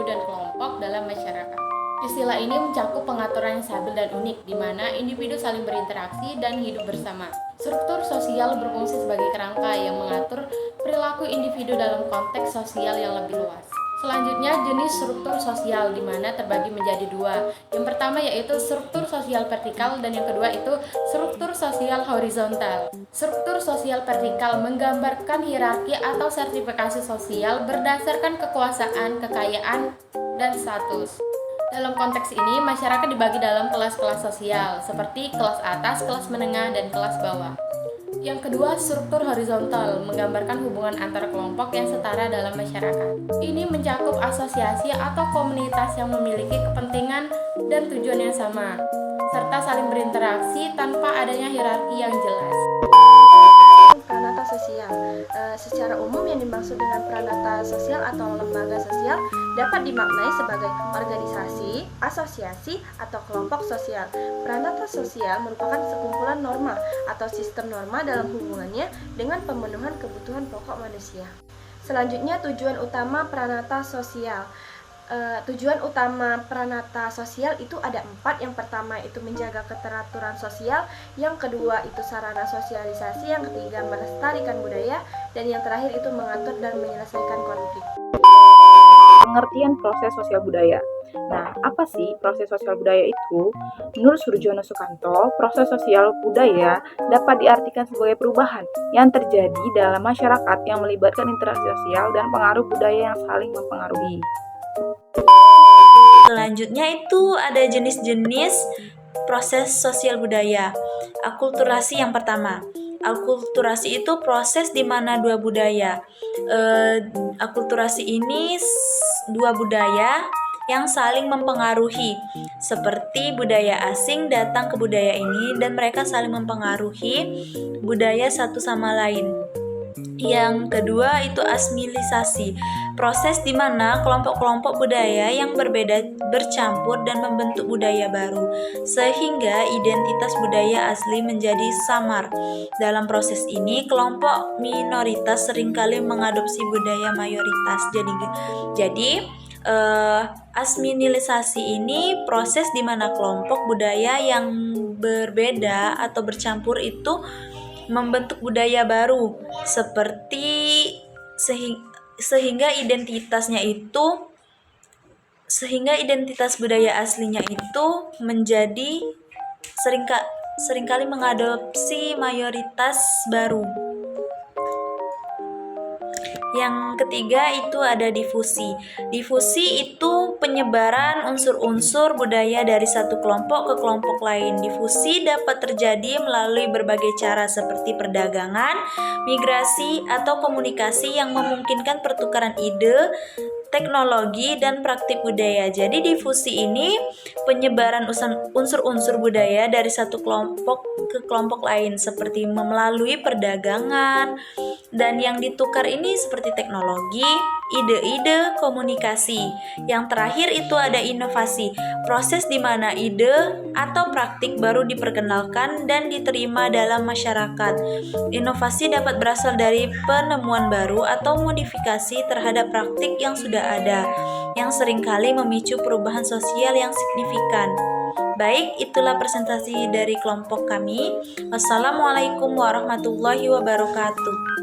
dan kelompok dalam masyarakat. Istilah ini mencakup pengaturan yang stabil dan unik, di mana individu saling berinteraksi dan hidup bersama. Struktur sosial berfungsi sebagai kerangka yang mengatur perilaku individu dalam konteks sosial yang lebih luas. Selanjutnya, jenis struktur sosial, di mana terbagi menjadi dua. Yang pertama yaitu struktur sosial vertikal dan yang kedua itu struktur sosial horizontal. Struktur sosial vertikal menggambarkan hierarki atau stratifikasi sosial berdasarkan kekuasaan, kekayaan, dan status. Dalam konteks ini, masyarakat dibagi dalam kelas-kelas sosial, seperti kelas atas, kelas menengah, dan kelas bawah. Yang kedua, struktur horizontal menggambarkan hubungan antar kelompok yang setara dalam masyarakat. Ini mencakup asosiasi atau komunitas yang memiliki kepentingan dan tujuan yang sama, serta saling berinteraksi tanpa adanya hierarki yang jelas. Pranata sosial. Secara umum yang dimaksud dengan pranata sosial atau lembaga sosial dapat dimaknai sebagai organisasi, asosiasi, atau kelompok sosial. Pranata sosial merupakan sekumpulan norma atau sistem norma dalam hubungannya dengan pemenuhan kebutuhan pokok manusia. Selanjutnya, tujuan utama pranata sosial. Tujuan utama pranata sosial itu ada 4. Yang pertama itu menjaga keteraturan sosial, yang kedua itu sarana sosialisasi, yang ketiga melestarikan budaya, dan yang terakhir itu mengatur dan menyelesaikan konflik. Pengertian proses sosial budaya. Nah, apa sih proses sosial budaya itu? Menurut Surjono Sukanto, proses sosial budaya dapat diartikan sebagai perubahan yang terjadi dalam masyarakat yang melibatkan interaksi sosial dan pengaruh budaya yang saling mempengaruhi. Selanjutnya itu ada jenis-jenis proses sosial budaya. Akulturasi yang pertama. Akulturasi itu proses di mana dua budaya. Akulturasi ini dua budaya yang saling mempengaruhi, seperti budaya asing datang ke budaya ini dan mereka saling mempengaruhi budaya satu sama lain. Yang kedua itu asimilisasi, proses di mana kelompok-kelompok budaya yang berbeda bercampur dan membentuk budaya baru, sehingga identitas budaya asli menjadi samar. Dalam proses ini, kelompok minoritas seringkali mengadopsi budaya mayoritas. Jadi asimilisasi ini proses di mana kelompok budaya yang berbeda atau bercampur itu membentuk budaya baru, seperti sehingga identitas budaya aslinya itu menjadi seringkali mengadopsi mayoritas baru. Yang ketiga itu ada difusi. Difusi itu penyebaran unsur-unsur budaya dari satu kelompok ke kelompok lain. Difusi dapat terjadi melalui berbagai cara seperti perdagangan, migrasi, atau komunikasi yang memungkinkan pertukaran ide, teknologi, dan praktik budaya. Jadi difusi ini penyebaran unsur-unsur budaya dari satu kelompok ke kelompok lain seperti melalui perdagangan, dan yang ditukar ini seperti teknologi, ide-ide, komunikasi. Yang terakhir itu ada inovasi, proses di mana ide atau praktik baru diperkenalkan dan diterima dalam masyarakat. Inovasi dapat berasal dari penemuan baru atau modifikasi terhadap praktik yang sudah ada, yang seringkali memicu perubahan sosial yang signifikan. Baik, itulah presentasi dari kelompok kami. Wassalamualaikum warahmatullahi wabarakatuh.